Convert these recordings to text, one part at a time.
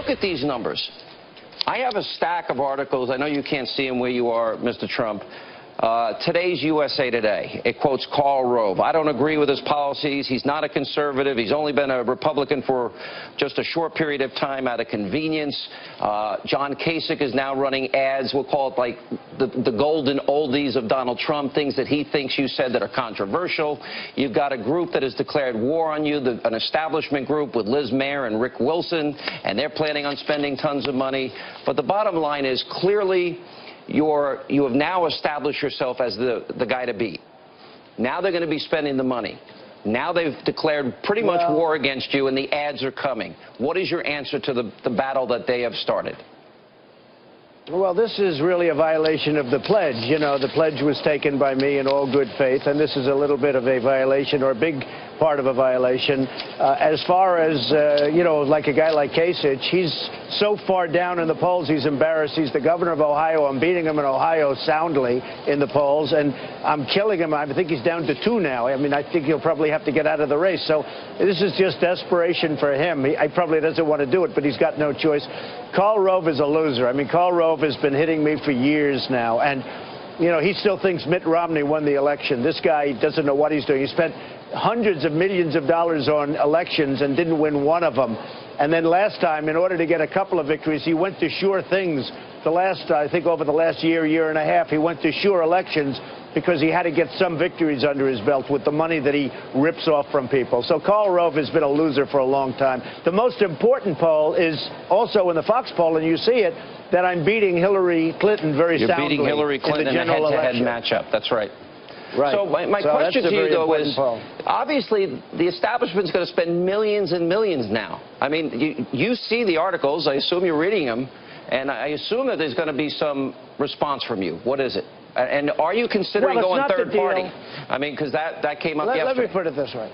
look at these numbers. I have a stack of articles. I know you can't see them where you are, Mr. Trump. Today's USA Today. It quotes Karl Rove. I don't agree with his policies. He's not a conservative. He's only been a Republican for just a short period of time out of convenience. John Kasich is now running ads. We'll call it like the golden oldies of Donald Trump, things that he thinks you said that are controversial. You've got a group that has declared war on you, an establishment group with Liz Mayer and Rick Wilson, and they're planning on spending tons of money. But the bottom line is clearly you have now established yourself as the guy to beat. Now they're going to be spending the money. Now they've declared pretty much war against you, and the ads are coming. What is your answer to the battle that they have started? Well, this is really a violation of the pledge. You know, the pledge was taken by me in all good faith, and this is a little bit of a violation, or a big part of a violation. As far as, you know, like a guy like Kasich, he's so far down in the polls, he's embarrassed. He's the governor of Ohio. I'm beating him in Ohio soundly in the polls, and I'm killing him. I think he's down to 2 now. I mean, I think he'll probably have to get out of the race. So this is just desperation for him. He probably doesn't want to do it, but he's got no choice. Karl Rove is a loser. I mean, Karl Rove has been hitting me for years now, and you know, he still thinks Mitt Romney won the election. This guy doesn't know what he's doing. He spent hundreds of millions of dollars on elections and didn't win one of them. And then last time, in order to get a couple of victories, he went to sure things. I think over the last year and a half, he went to sure elections because he had to get some victories under his belt with the money that he rips off from people. So Karl Rove has been a loser for a long time. The most important poll is also in the Fox poll, and you see it, that I'm beating Hillary Clinton very soundly. You're beating Hillary Clinton in a head-to-head matchup. That's right. Right. So my question to you, though, is obviously the establishment's going to spend millions and millions now. I mean, you see the articles. I assume you're reading them. And I assume that there's going to be some response from you. What is it? And are you considering going third party? I mean, because that came up yesterday. Let me put it this way.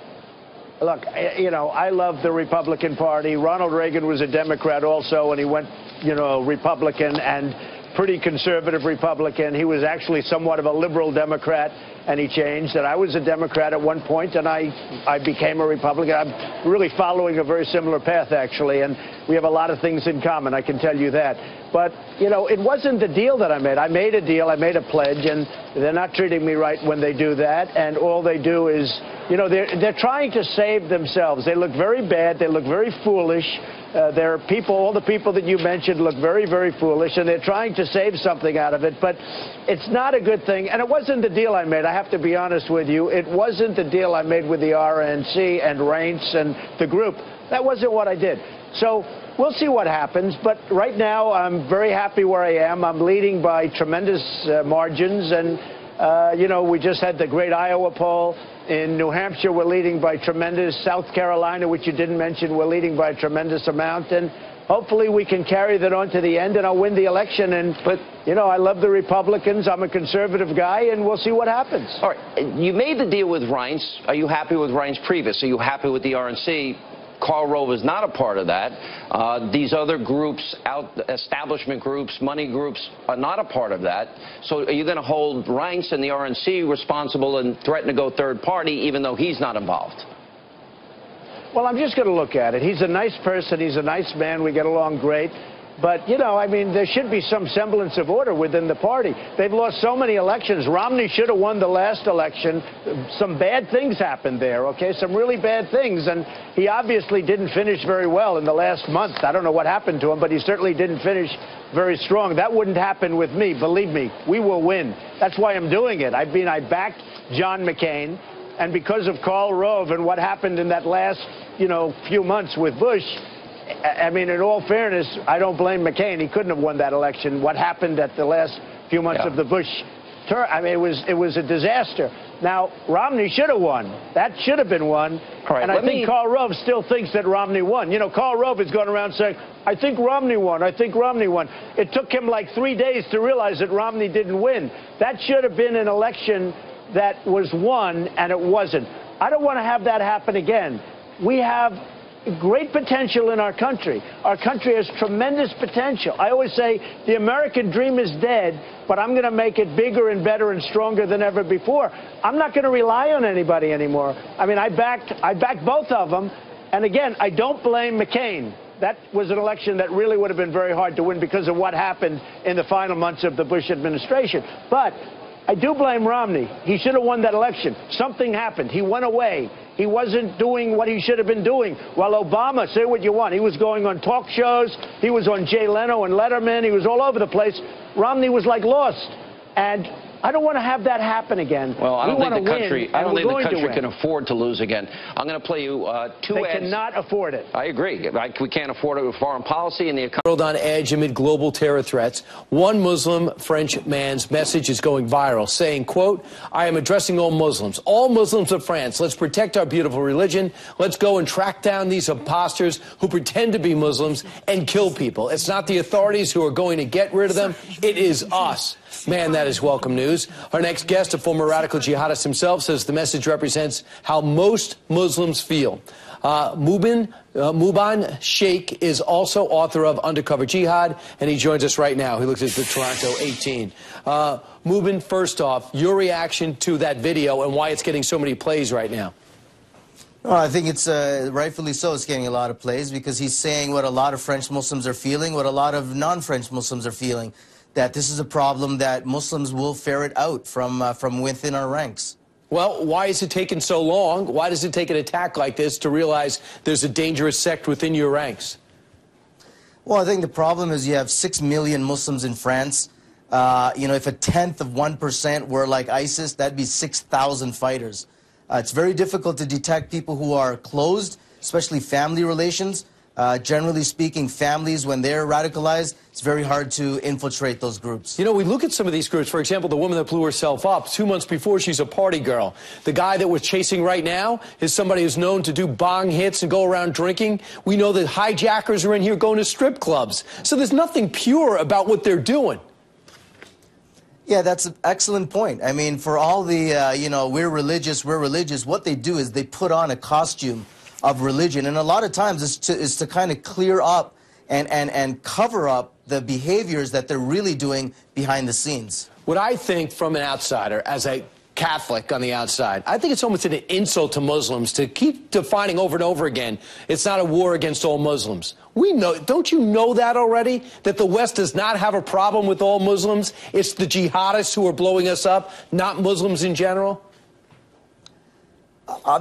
Look, you know, I love the Republican Party. Ronald Reagan was a Democrat also, and he went, you know, Republican and pretty conservative Republican. He was actually somewhat of a liberal Democrat, and he changed. And I was a Democrat at one point, and I became a Republican. I'm really following a very similar path, actually, and we have a lot of things in common, I can tell you that. But, you know, it wasn't the deal that I made. I made a deal, I made a pledge, and they're not treating me right when they do that. And all they do is, you know, they're trying to save themselves. They look very bad. They look very foolish. There are people, all the people that you mentioned look very, very foolish, and they're trying to save something out of it. But it's not a good thing. And it wasn't the deal I made. I have to be honest with you. It wasn't the deal I made with the RNC and Reince and the group. That wasn't what I did. So we'll see what happens. But right now, I'm very happy where I am. I'm leading by tremendous margins. And, you know, we just had the great Iowa poll. In New Hampshire, we're leading by tremendous. South Carolina, which you didn't mention, we're leading by a tremendous amount. And hopefully we can carry that on to the end, and I'll win the election. But, you know, I love the Republicans. I'm a conservative guy, and we'll see what happens. All right. You made the deal with Reince. Are you happy with Reince previous? Are you happy with the RNC? Karl Rove is not a part of that. These other groups, establishment groups, money groups, are not a part of that. So are you going to hold Reince and the RNC responsible and threaten to go third party even though he's not involved? Well, I'm just going to look at it. He's a nice person. He's a nice man. We get along great. But, you know, I mean, there should be some semblance of order within the party. They've lost so many elections. Romney should have won the last election. Some bad things happened there, okay? Some really bad things. And he obviously didn't finish very well in the last month. I don't know what happened to him, but he certainly didn't finish very strong. That wouldn't happen with me. Believe me, we will win. That's why I'm doing it. I backed John McCain. And because of Karl Rove and what happened in that last, you know, few months with Bush, I mean, in all fairness, I don't blame McCain. He couldn't have won that election. What happened at the last few months of the Bush term, I mean, it was a disaster. Now, Romney should have won. That should have been won. Right, and I think Karl Rove still thinks that Romney won. You know, Karl Rove is going around saying, I think Romney won. I think Romney won. It took him like 3 days to realize that Romney didn't win. That should have been an election that was won, and it wasn't. I don't want to have that happen again. We have great potential in our country. Our country has tremendous potential. I always say the American dream is dead, but I'm going to make it bigger and better and stronger than ever before. I'm not going to rely on anybody anymore. I mean, I backed both of them. And again, I don't blame McCain. that was an election that really would have been very hard to win because of what happened in the final months of the Bush administration. But I do blame Romney. He should have won that election. Something happened. He went away. He wasn't doing what he should have been doing. While Obama, say what you want, he was going on talk shows. He was on Jay Leno and Letterman. He was all over the place. Romney was like lost. And I don't want to have that happen again. Well, I don't think the country can afford to lose again. I'm going to play you two ads. They cannot afford it. I agree. We can't afford it with foreign policy and the economy. World on edge amid global terror threats. One Muslim French man's message is going viral, saying, quote, I am addressing all Muslims of France. Let's protect our beautiful religion. Let's go and track down these imposters who pretend to be Muslims and kill people. It's not the authorities who are going to get rid of them. It is us. Man, that is welcome news. Our next guest, a former radical jihadist himself, says the message represents how most Muslims feel. Mubin Sheikh is also author of Undercover Jihad, and he joins us right now. He looks at the Toronto 18. Mubin, first off, your reaction to that video and why it's getting so many plays right now. Well, I think it's rightfully so. It's getting a lot of plays because he's saying what a lot of French Muslims are feeling, what a lot of non-French Muslims are feeling, that this is a problem that Muslims will ferret out from within our ranks. Well, why is it taking so long? Why does it take an attack like this to realize there's a dangerous sect within your ranks? Well, I think the problem is you have 6 million Muslims in France. You know, if 1/10% were like ISIS, that'd be 6,000 fighters. It's very difficult to detect people who are closed, especially family relations. Generally speaking, families, when they're radicalized, it's very hard to infiltrate those groups. You know, we look at some of these groups. For example, the woman that blew herself up 2 months before, she's a party girl. The guy that we're chasing right now is somebody who's known to do bong hits and go around drinking. We know that hijackers are in here going to strip clubs. So there's nothing pure about what they're doing. Yeah, that's an excellent point. I mean, for all the, you know, we're religious, what they do is they put on a costume of religion, and a lot of times it's to kind of clear up and cover up the behaviors that they're really doing behind the scenes. What I think from an outsider, as a Catholic on the outside, I think it's almost an insult to Muslims to keep defining over and over again, it's not a war against all Muslims. We know, don't you know that already? That the West does not have a problem with all Muslims? It's the jihadists who are blowing us up, not Muslims in general?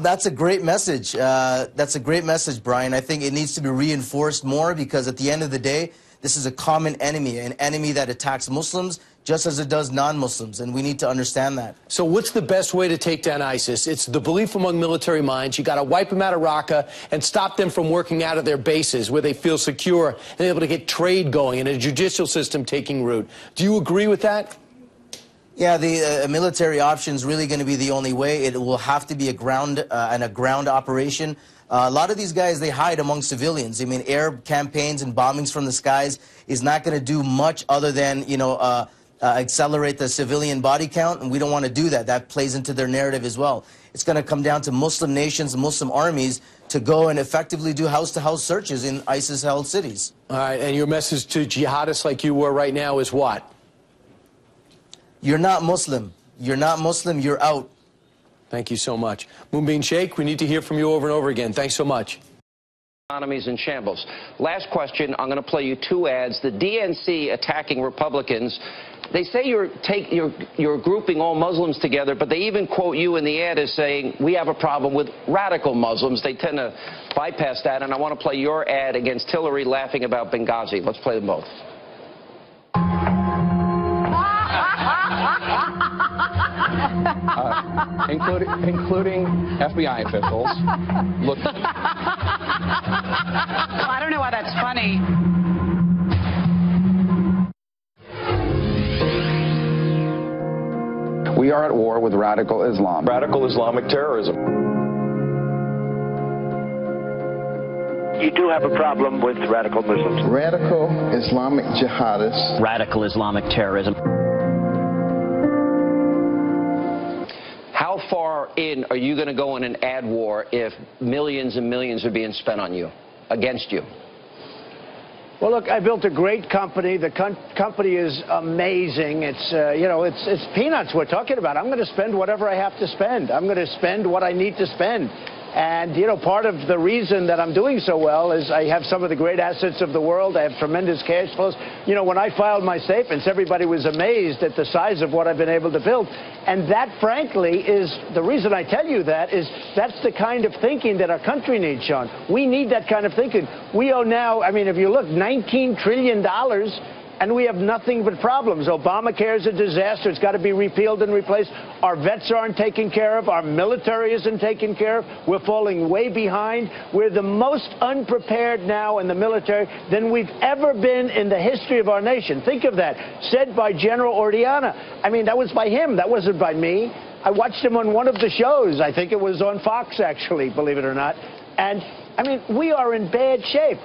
That's a great message. That's a great message, Brian. I think it needs to be reinforced more because at the end of the day, this is a common enemy, an enemy that attacks Muslims just as it does non-Muslims, and we need to understand that. So what's the best way to take down ISIS? It's the belief among military minds. You got to wipe them out of Raqqa and stop them from working out of their bases where they feel secure and able to get trade going and a judicial system taking root. Do you agree with that? Yeah, the military option is really going to be the only way. It will have to be a ground operation. A lot of these guys, they hide among civilians. I mean, air campaigns and bombings from the skies is not going to do much other than, you know, accelerate the civilian body count, and we don't want to do that. That plays into their narrative as well. It's going to come down to Muslim nations, Muslim armies to go and effectively do house-to-house searches in ISIS-held cities. All right, and your message to jihadists like you were right now is what? You're not Muslim. You're not Muslim. You're out. Thank you so much. Mubin Sheikh, we need to hear from you over and over again. Thanks so much. Economy's in shambles. Last question, I'm going to play you two ads. The DNC attacking Republicans. They say you're grouping all Muslims together, but they even quote you in the ad as saying, we have a problem with radical Muslims. They tend to bypass that, and I want to play your ad against Hillary laughing about Benghazi. Let's play them both. Including FBI officials. Look. Well, I don't know why that's funny. We are at war with radical Islam. Radical Islamic terrorism. You do have a problem with radical Muslims. Radical Islamic jihadists. Radical Islamic terrorism. How far in are you going to go in an ad war if millions and millions are being spent on you, against you? Well, look, I built a great company. The company is amazing. It's, you know, it's peanuts we're talking about. I'm going to spend whatever I have to spend. I'm going to spend what I need to spend. And, you know, part of the reason that I'm doing so well is I have some of the great assets of the world. I have tremendous cash flows. You know, when I filed my statements, everybody was amazed at the size of what I've been able to build. And that, frankly, is the reason I tell you that is that's the kind of thinking that our country needs, Sean. We need that kind of thinking. We owe now, I mean, if you look, $19 trillion. And we have nothing but problems. Obamacare is a disaster. It's got to be repealed and replaced. Our vets aren't taken care of. Our military isn't taken care of. We're falling way behind. We're the most unprepared now in the military than we've ever been in the history of our nation. Think of that. Said by General Ordiana. I mean, that was by him. That wasn't by me. I watched him on one of the shows. I think it was on Fox, actually, believe it or not. And, I mean, we are in bad shape.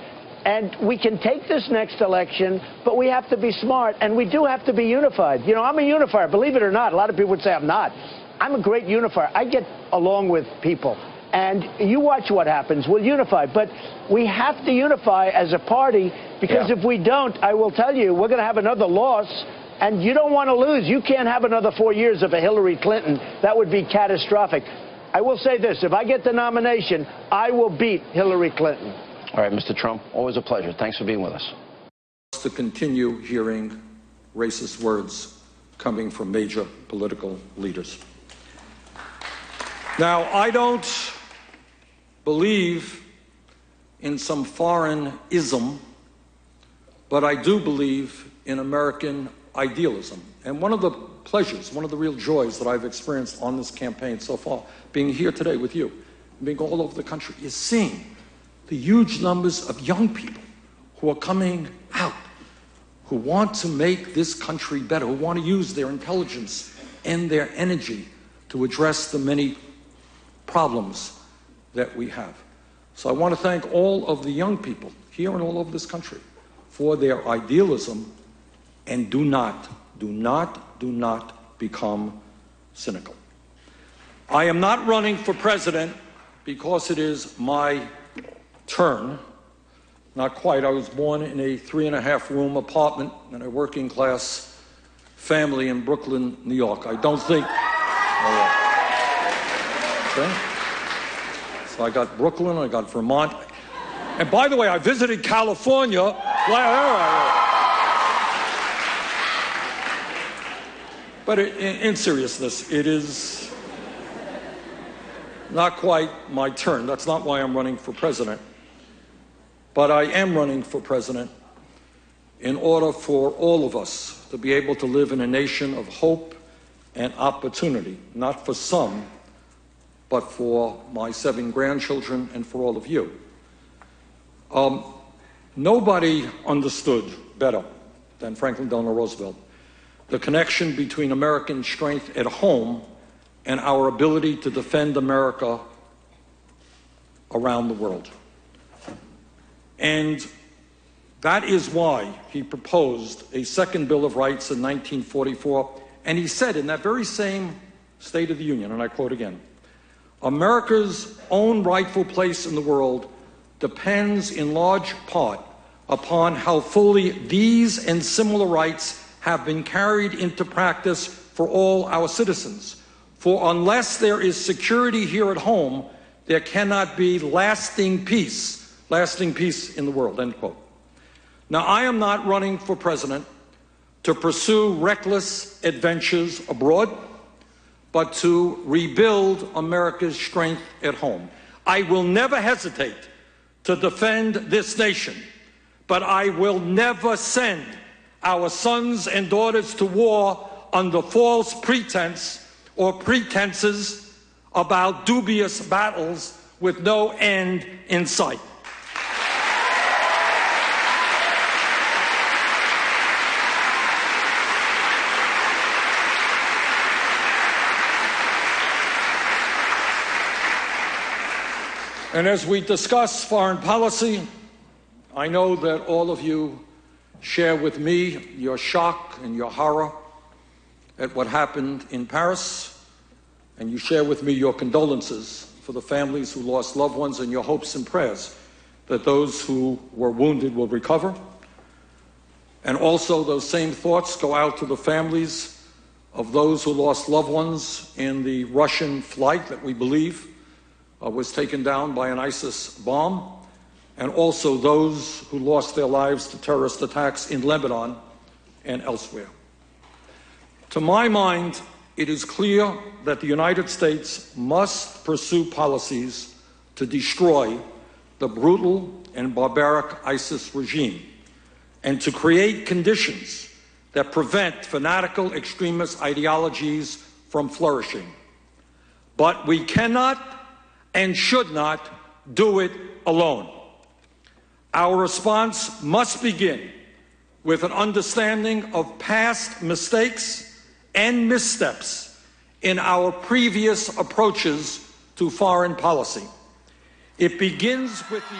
And we can take this next election, but we have to be smart, and we do have to be unified. You know, I'm a unifier, believe it or not. A lot of people would say I'm not. I'm a great unifier. I get along with people. And you watch what happens. We'll unify. But we have to unify as a party, because if we don't, I will tell you, we're going to have another loss. And you don't want to lose. You can't have another 4 years of a Hillary Clinton. That would be catastrophic. I will say this. If I get the nomination, I will beat Hillary Clinton. All right, Mr. Trump, always a pleasure. Thanks for being with us. To continue hearing racist words coming from major political leaders. Now, I don't believe in some foreign ism, but I do believe in American idealism. And one of the pleasures, one of the real joys that I've experienced on this campaign so far, being here today with you, being all over the country, is seeing the huge numbers of young people who are coming out, who want to make this country better, who want to use their intelligence and their energy to address the many problems that we have. So I want to thank all of the young people here and all over this country for their idealism, and do not become cynical. I am not running for president because it is my turn. Not quite. I was born in a 3.5-room apartment in a working class family in Brooklyn, New York. I don't think. Okay. So I got Brooklyn, I got Vermont. And by the way, I visited California. But in seriousness, it is not quite my turn. That's not why I'm running for president. But I am running for president in order for all of us to be able to live in a nation of hope and opportunity, not for some, but for my 7 grandchildren and for all of you. Nobody understood better than Franklin Delano Roosevelt the connection between American strength at home and our ability to defend America around the world. And that is why he proposed a second Bill of Rights in 1944. And he said in that very same State of the Union, and I quote again, "America's own rightful place in the world depends in large part upon how fully these and similar rights have been carried into practice for all our citizens. For unless there is security here at home, there cannot be lasting peace in the world," end quote. Now, I am not running for president to pursue reckless adventures abroad, but to rebuild America's strength at home. I will never hesitate to defend this nation, but I will never send our sons and daughters to war under false pretense or pretenses about dubious battles with no end in sight. And as we discuss foreign policy, I know that all of you share with me your shock and your horror at what happened in Paris, and you share with me your condolences for the families who lost loved ones and your hopes and prayers that those who were wounded will recover. And also those same thoughts go out to the families of those who lost loved ones in the Russian flight that we believe was taken down by an ISIS bomb, and also those who lost their lives to terrorist attacks in Lebanon and elsewhere. To my mind, it is clear that the United States must pursue policies to destroy the brutal and barbaric ISIS regime and to create conditions that prevent fanatical extremist ideologies from flourishing. But we cannot and should not do it alone. Our response must begin with an understanding of past mistakes and missteps in our previous approaches to foreign policy. It begins with the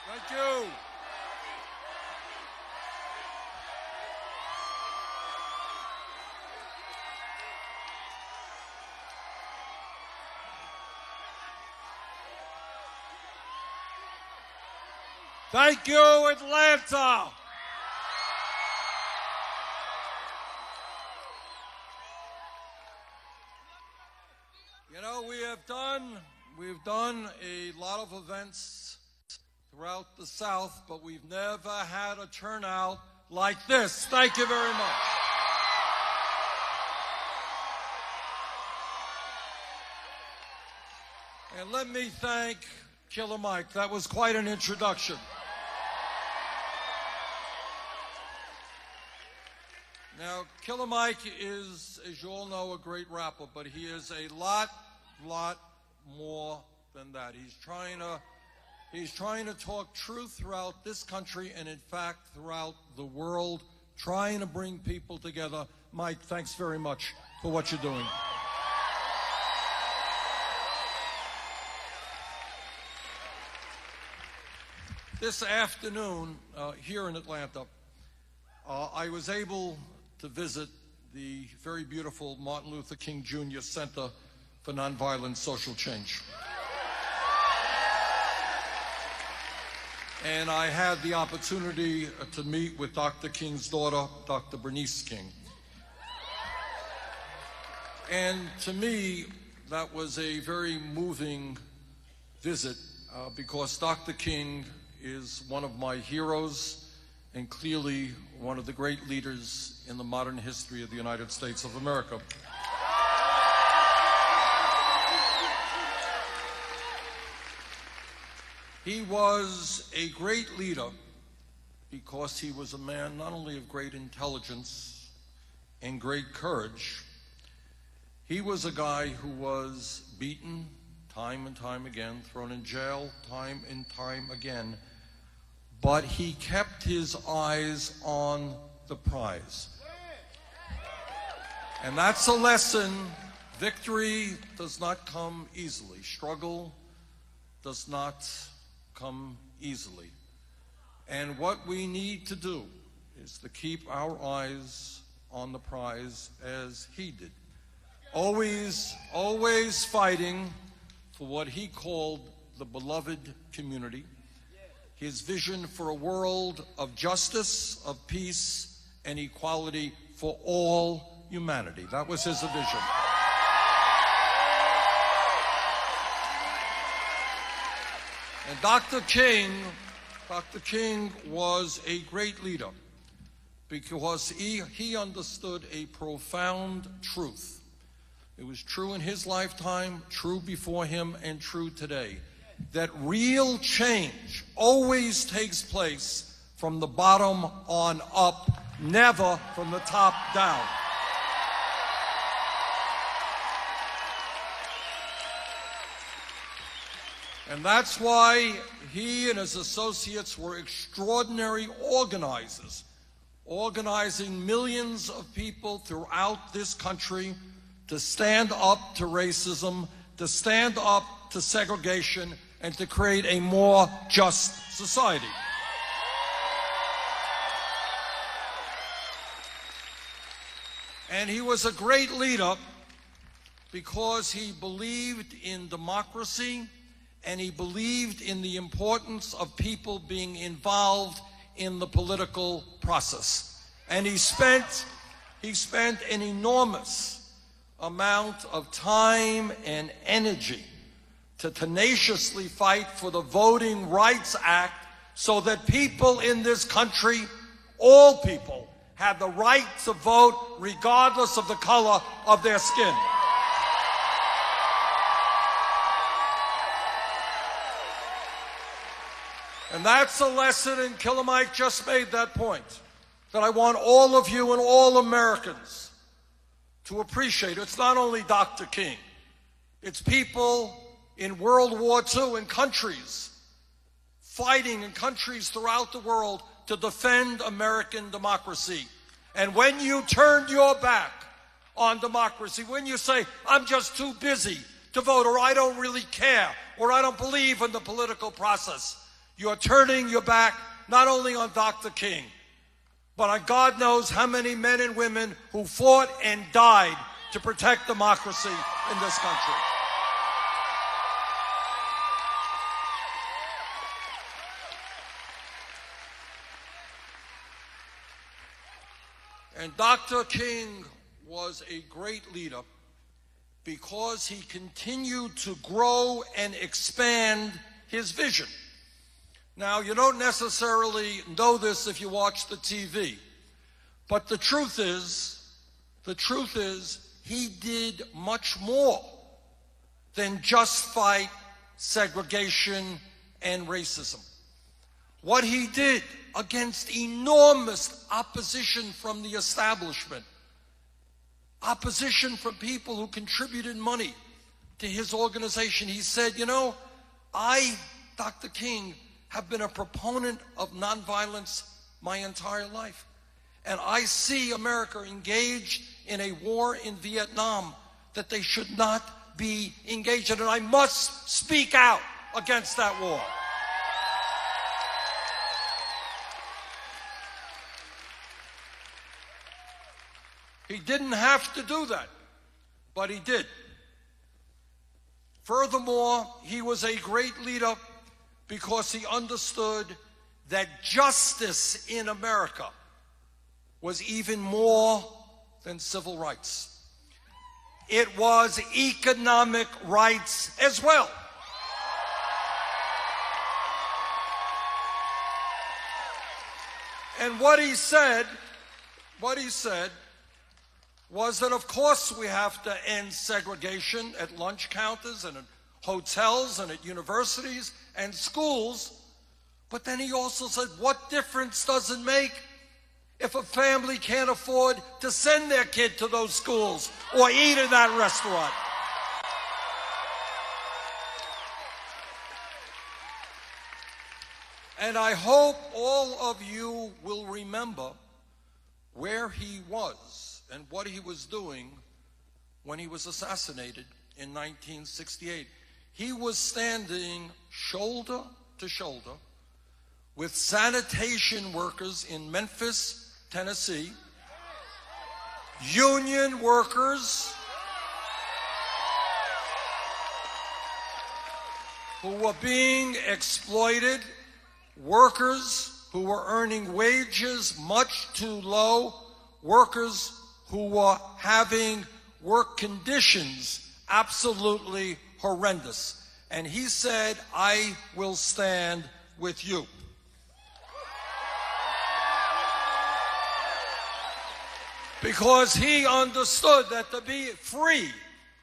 Thank you. Thank you, Atlanta. You know, we've done a lot of events throughout the South, but we've never had a turnout like this. Thank you very much. And let me thank Killer Mike. That was quite an introduction. Now, Killer Mike is, as you all know, a great rapper, but he is a lot more than that. He's trying to talk truth throughout this country and, in fact, throughout the world, trying to bring people together. Mike, thanks very much for what you're doing. This afternoon, here in Atlanta, I was able to visit the very beautiful Martin Luther King Jr. Center for Nonviolent Social Change. And I had the opportunity to meet with Dr. King's daughter, Dr. Bernice King. And to me, that was a very moving visit because Dr. King is one of my heroes and clearly one of the great leaders in the modern history of the United States of America. He was a great leader because he was a man not only of great intelligence and great courage, he was a guy who was beaten time and time again, thrown in jail time and time again, but he kept his eyes on the prize. And that's a lesson. Victory does not come easily. Struggle does not come easily. And what we need to do is to keep our eyes on the prize as he did. Always fighting for what he called the beloved community. His vision for a world of justice, of peace, and equality for all humanity. That was his vision. And Dr. King was a great leader because he understood a profound truth. It was true in his lifetime, true before him, and true today. That real change always takes place from the bottom on up, never from the top down. And that's why he and his associates were extraordinary organizers, organizing millions of people throughout this country to stand up to racism, to stand up to segregation, and to create a more just society. And he was a great leader because he believed in democracy and he believed in the importance of people being involved in the political process. And he spent an enormous amount of time and energy to tenaciously fight for the Voting Rights Act so that people in this country, all people, have the right to vote regardless of the color of their skin. And that's a lesson, and Killer Mike just made that point, that I want all of you and all Americans to appreciate. It's not only Dr. King. It's people in World War II in countries, fighting in countries throughout the world to defend American democracy. And when you turn your back on democracy, when you say, I'm just too busy to vote, or I don't really care, or I don't believe in the political process, you're turning your back not only on Dr. King, but on God knows how many men and women who fought and died to protect democracy in this country. And Dr. King was a great leader because he continued to grow and expand his vision. Now, you don't necessarily know this if you watch the TV, but the truth is, he did much more than just fight segregation and racism. What he did against enormous opposition from the establishment, opposition from people who contributed money to his organization, he said, you know, I, Dr. King, have been a proponent of nonviolence my entire life. And I see America engaged in a war in Vietnam that they should not be engaged in. And I must speak out against that war. He didn't have to do that, but he did. Furthermore, he was a great leader because he understood that justice in America was even more than civil rights. It was economic rights as well. And what he said was that, of course, we have to end segregation at lunch counters and at hotels and at universities and schools. But then he also said, what difference does it make if a family can't afford to send their kid to those schools or eat in that restaurant? And I hope all of you will remember where he was and what he was doing when he was assassinated in 1968. He was standing shoulder to shoulder with sanitation workers in Memphis, Tennessee, union workers who were being exploited, workers who were earning wages much too low, workers who were having work conditions absolutely horrendous. And he said, I will stand with you. Because he understood that to be free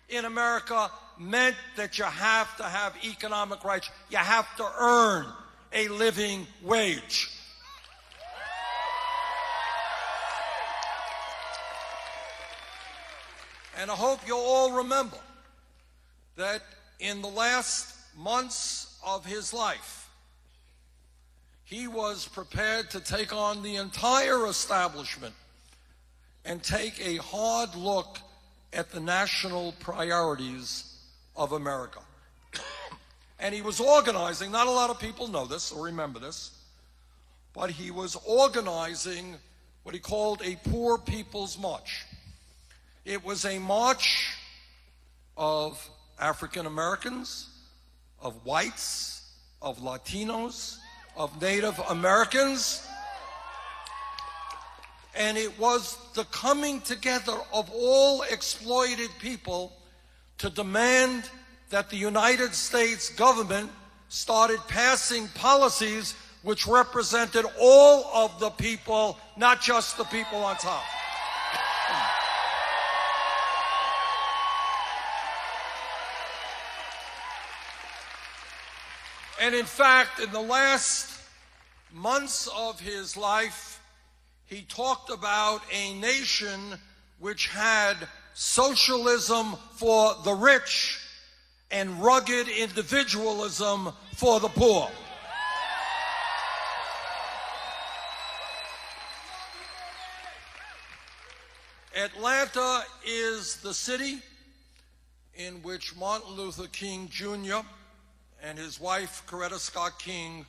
in America meant that you have to have economic rights. You have to earn a living wage. And I hope you'll all remember that in the last months of his life, he was prepared to take on the entire establishment and take a hard look at the national priorities of America. And he was organizing, not a lot of people know this or remember this, but he was organizing what he called a Poor People's March. It was a march of African Americans, of whites, of Latinos, of Native Americans. And it was the coming together of all exploited people to demand that the United States government started passing policies which represented all of the people, not just the people on top. And in fact, in the last months of his life, he talked about a nation which had socialism for the rich and rugged individualism for the poor. Atlanta is the city in which Martin Luther King Jr. and his wife, Coretta Scott King,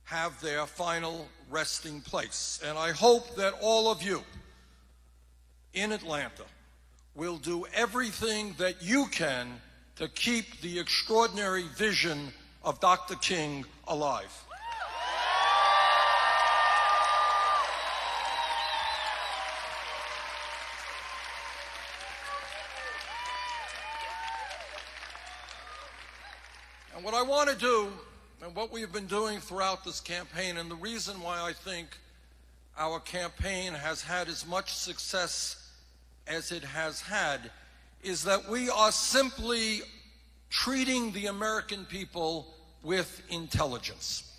have their final resting place. And I hope that all of you in Atlanta will do everything that you can to keep the extraordinary vision of Dr. King alive. And what I want to do, and what we've been doing throughout this campaign, and the reason why I think our campaign has had as much success as it has had, is that we are simply treating the American people with intelligence.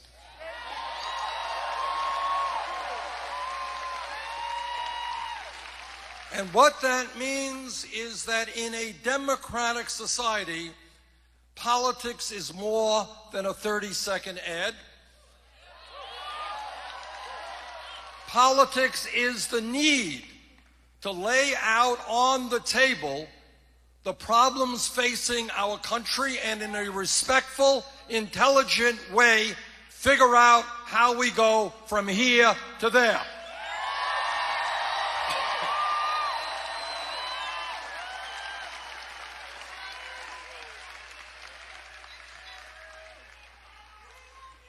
And what that means is that in a democratic society, politics is more than a 30-second ad. Politics is the need to lay out on the table the problems facing our country and in a respectful, intelligent way, figure out how we go from here to there.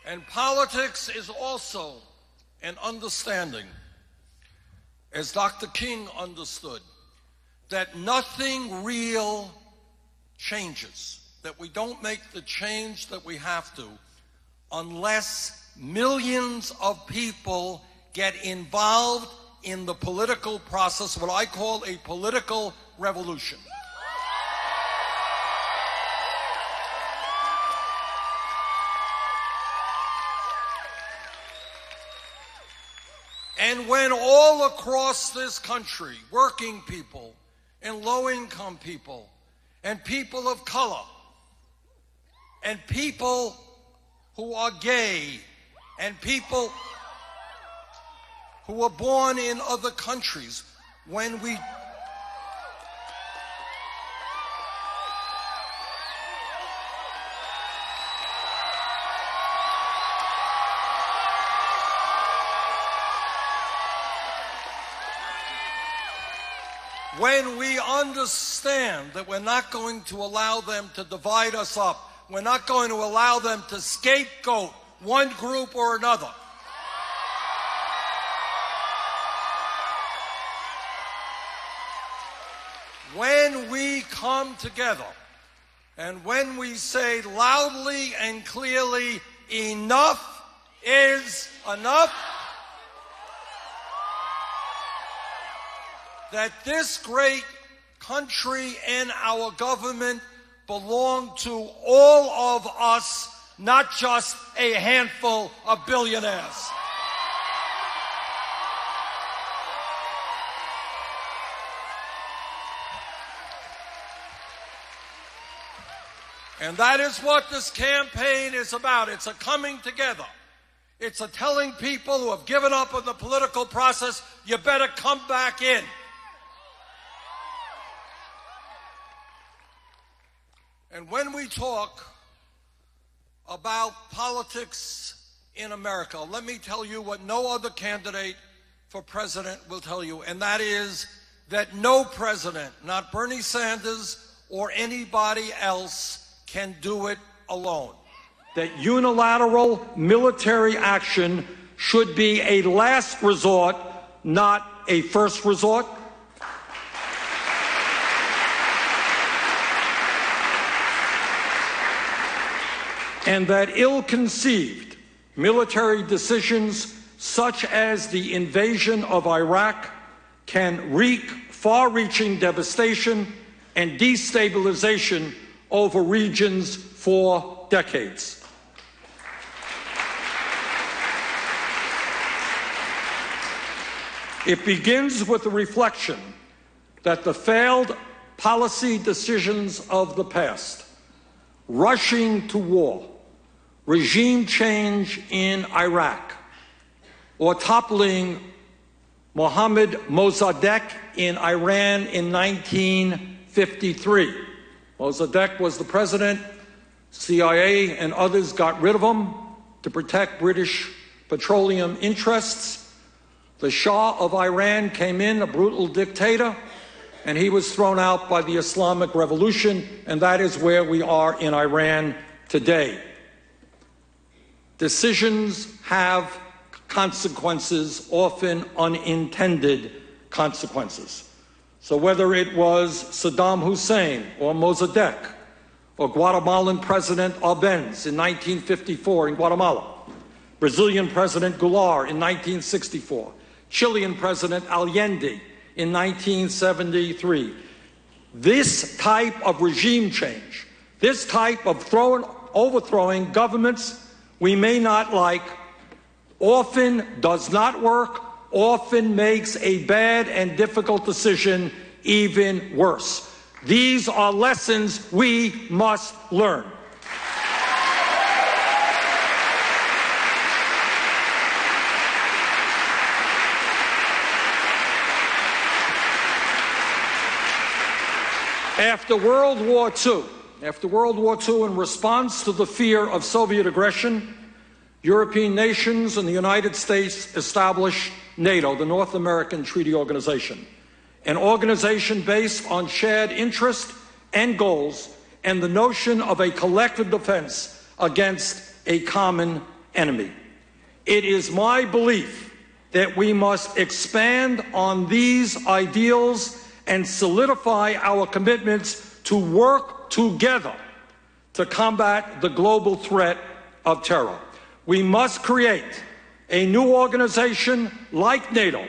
And politics is also an understanding, as Dr. King understood, that nothing real changes, that we don't make the change that we have to unless millions of people get involved in the political process, what I call a political revolution. And when all across this country, working people and low-income people and people of color and people who are gay and people who were born in other countries, when we understand that we're not going to allow them to divide us up, we're not going to allow them to scapegoat one group or another. When we come together and when we say loudly and clearly, enough is enough, that this great country and our government belong to all of us, not just a handful of billionaires. And that is what this campaign is about. It's a coming together. It's a telling people who have given up on the political process, you better come back in. And when we talk about politics in America, let me tell you what no other candidate for president will tell you, and that is that no president, not Bernie Sanders or anybody else can do it alone. That unilateral military action should be a last resort, not a first resort. And that ill-conceived military decisions such as the invasion of Iraq can wreak far-reaching devastation and destabilization over regions for decades. It begins with the reflection that the failed policy decisions of the past, rushing to war, regime change in Iraq, or toppling Mohammad Mossadegh in Iran in 1953. Mossadegh was the president. CIA and others got rid of him to protect British petroleum interests. The Shah of Iran came in, a brutal dictator, and he was thrown out by the Islamic Revolution, and that is where we are in Iran today. Decisions have consequences, often unintended consequences. So whether it was Saddam Hussein or Mossadegh or Guatemalan President Arbenz in 1954 in Guatemala, Brazilian President Goulart in 1964, Chilean President Allende in 1973. This type of regime change, this type of overthrowing governments we may not like, often does not work, often makes a bad and difficult decision even worse. These are lessons we must learn. After World War II, in response to the fear of Soviet aggression, European nations and the United States established NATO, the North American Treaty Organization, an organization based on shared interest and goals and the notion of a collective defense against a common enemy. It is my belief that we must expand on these ideals and solidify our commitments to work together to combat the global threat of terror. We must create a new organization like NATO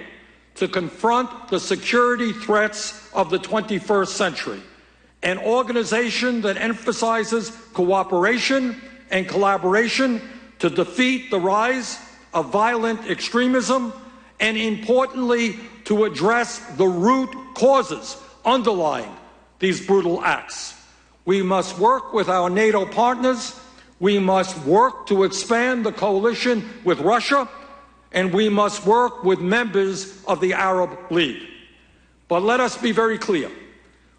to confront the security threats of the 21st century, an organization that emphasizes cooperation and collaboration to defeat the rise of violent extremism and, importantly, to address the root causes underlying these brutal acts. We must work with our NATO partners. We must work to expand the coalition with Russia, and we must work with members of the Arab League. But let us be very clear.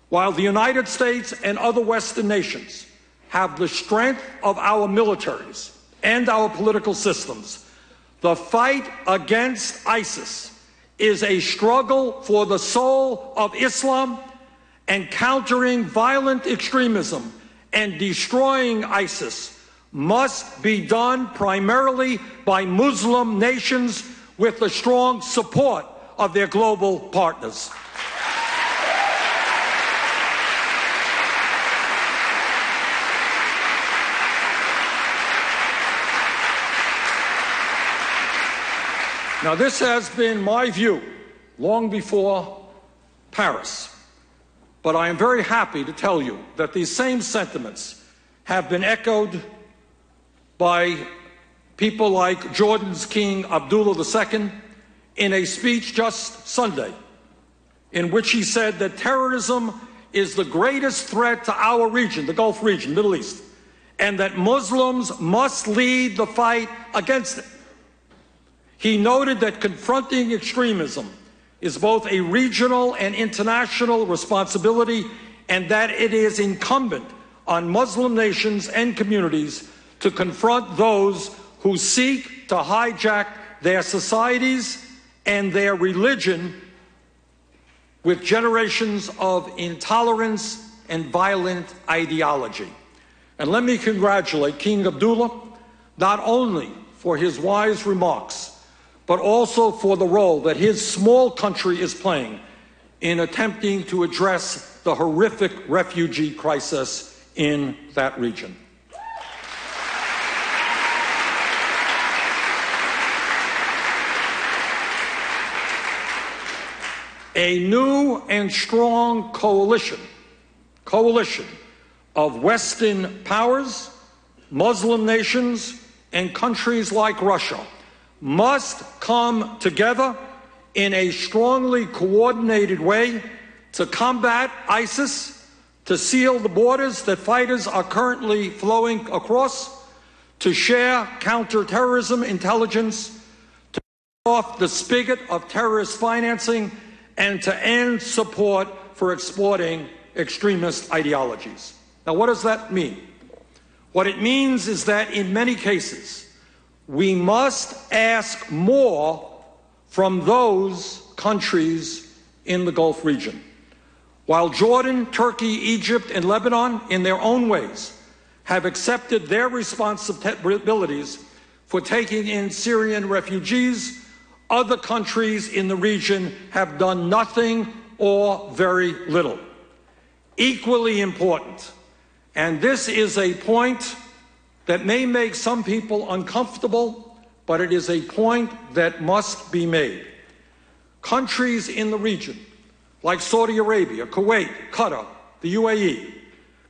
While the United States and other Western nations have the strength of our militaries and our political systems, the fight against ISIS is a struggle for the soul of Islam, and countering violent extremism and destroying ISIS must be done primarily by Muslim nations with the strong support of their global partners. Now, this has been my view long before Paris, but I am very happy to tell you that these same sentiments have been echoed by people like Jordan's King Abdullah II in a speech just Sunday, in which he said that terrorism is the greatest threat to our region, the Gulf region, Middle East, and that Muslims must lead the fight against it. He noted that confronting extremism is both a regional and international responsibility, and that it is incumbent on Muslim nations and communities to confront those who seek to hijack their societies and their religion with generations of intolerance and violent ideology. And let me congratulate King Abdullah not only for his wise remarks, but also for the role that his small country is playing in attempting to address the horrific refugee crisis in that region. A new and strong coalition of Western powers, Muslim nations, and countries like Russia must come together in a strongly coordinated way to combat ISIS, to seal the borders that fighters are currently flowing across, to share counterterrorism intelligence, to cut off the spigot of terrorist financing, and to end support for exporting extremist ideologies. Now, what does that mean? What it means is that in many cases, we must ask more from those countries in the Gulf region. While Jordan, Turkey, Egypt, and Lebanon, in their own ways, have accepted their responsibilities for taking in Syrian refugees, other countries in the region have done nothing or very little. Equally important, and this is a point that may make some people uncomfortable, but it is a point that must be made. Countries in the region, like Saudi Arabia, Kuwait, Qatar, the UAE,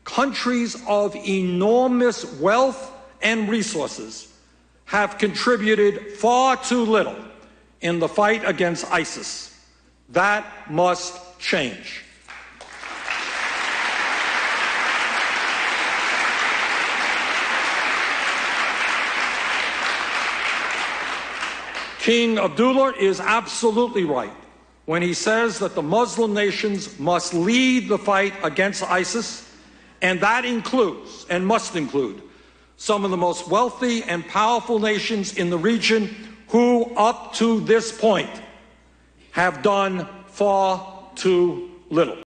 countries of enormous wealth and resources, have contributed far too little in the fight against ISIS. That must change. King Abdullah is absolutely right when he says that the Muslim nations must lead the fight against ISIS, and that includes and must include some of the most wealthy and powerful nations in the region who, up to this point, have done far too little.